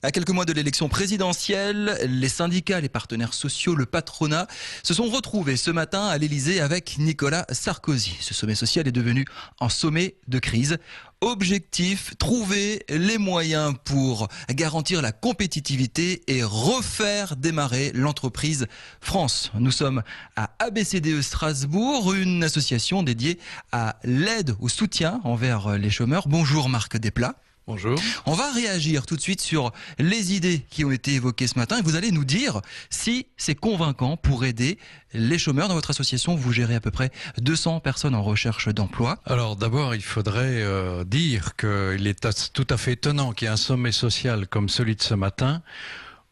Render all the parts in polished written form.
À quelques mois de l'élection présidentielle, les syndicats, les partenaires sociaux, le patronat se sont retrouvés ce matin à l'Elysée avec Nicolas Sarkozy. Ce sommet social est devenu un sommet de crise. Objectif, trouver les moyens pour garantir la compétitivité et refaire démarrer l'entreprise France. Nous sommes à ABCDE Strasbourg, une association dédiée à l'aide, au soutien envers les chômeurs. Bonjour Marc Desplat. Bonjour. On va réagir tout de suite sur les idées qui ont été évoquées ce matin et vous allez nous dire si c'est convaincant pour aider les chômeurs. Dans votre association, vous gérez à peu près 200 personnes en recherche d'emploi. Alors d'abord, il faudrait dire qu'il est tout à fait étonnant qu'il y ait un sommet social comme celui de ce matin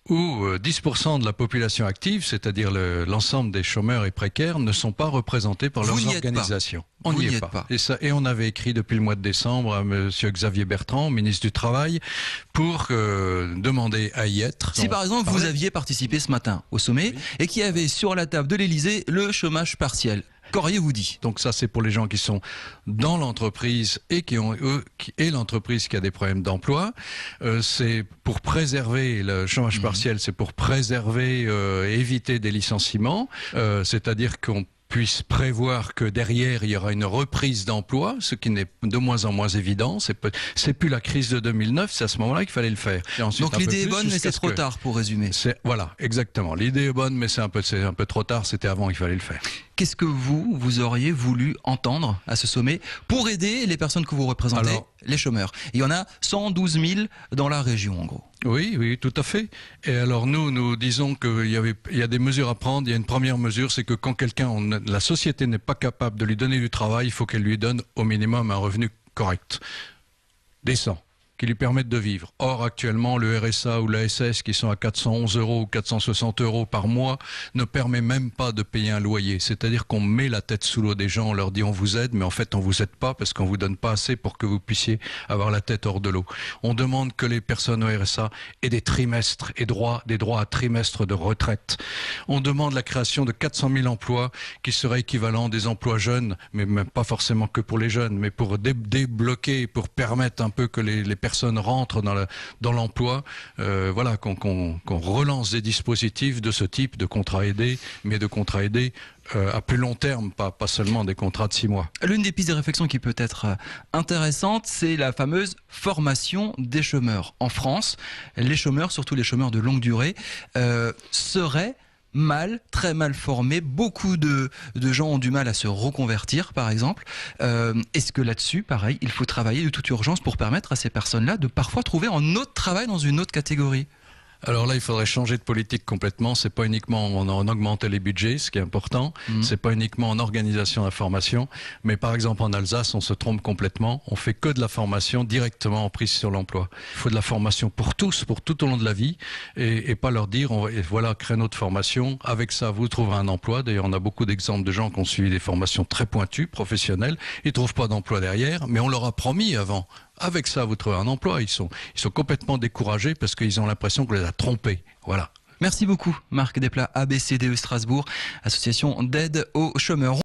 où 10% de la population active, c'est-à-dire l'ensemble des chômeurs et précaires, ne sont pas représentés par leurs organisations. On n'y est pas. Et on avait écrit depuis le mois de décembre à monsieur Xavier Bertrand, ministre du Travail, pour demander à y être. Si par exemple vous aviez participé ce matin au sommet et qu'il y avait sur la table de l'Elysée le chômage partiel, qu'auriez-vous dit? Donc ça, c'est pour les gens qui sont dans l'entreprise et l'entreprise qui a des problèmes d'emploi. C'est pour préserver le chômage partiel, c'est pour préserver, éviter des licenciements. C'est-à-dire qu'on puisse prévoir que derrière il y aura une reprise d'emploi, ce qui n'est de moins en moins évident. C'est plus la crise de 2009, c'est à ce moment-là qu'il fallait le faire. Donc l'idée est bonne, mais c'est trop tard pour résumer. Voilà, exactement. L'idée est bonne, mais c'est un peu trop tard. C'était avant qu'il fallait le faire. Qu'est-ce que vous auriez voulu entendre à ce sommet pour aider les personnes que vous représentez, les chômeurs? Il y en a 112 000 dans la région, en gros. Oui, tout à fait. Et alors nous disons qu'il y a des mesures à prendre. Il y a une première mesure, c'est que quand la société n'est pas capable de lui donner du travail, il faut qu'elle lui donne au minimum un revenu correct, décent, qui lui permettent de vivre. Or, actuellement, le RSA ou l'ASS, qui sont à 411 € ou 460 € par mois, ne permet même pas de payer un loyer. C'est-à-dire qu'on met la tête sous l'eau des gens, on leur dit on vous aide, mais en fait on vous aide pas parce qu'on vous donne pas assez pour que vous puissiez avoir la tête hors de l'eau. On demande que les personnes au RSA aient des trimestres et des droits à trimestres de retraite. On demande la création de 400 000 emplois qui seraient équivalents des emplois jeunes, mais même pas forcément que pour les jeunes, mais pour débloquer, pour permettre un peu que les personnes rentrent dans l'emploi, voilà, qu'on relance des dispositifs de ce type de contrats aidés, mais de contrats aidés à plus long terme, pas seulement des contrats de 6 mois. L'une des pistes de réflexion qui peut être intéressante, c'est la fameuse formation des chômeurs. En France, les chômeurs, surtout les chômeurs de longue durée, seraient très mal formés. Beaucoup de gens ont du mal à se reconvertir, par exemple. Est-ce que là-dessus, pareil, il faut travailler de toute urgence pour permettre à ces personnes-là de parfois trouver un autre travail dans une autre catégorie? Alors là, il faudrait changer de politique complètement. C'est pas uniquement en augmenter les budgets, ce qui est important. C'est pas uniquement en organisation de la formation. Mais par exemple, en Alsace, on se trompe complètement. On fait que de la formation directement en prise sur l'emploi. Il faut de la formation pour tous, pour tout au long de la vie, et pas leur dire, voilà, créneau de formation. Avec ça, vous trouverez un emploi. D'ailleurs, on a beaucoup d'exemples de gens qui ont suivi des formations très pointues, professionnelles. Ils trouvent pas d'emploi derrière, mais on leur a promis avant. Avec ça, vous trouvez un emploi. Ils sont complètement découragés parce qu'ils ont l'impression qu'on les a trompés. Voilà. Merci beaucoup, Marc Desplat, ABCDE Strasbourg, association d'aide aux chômeurs.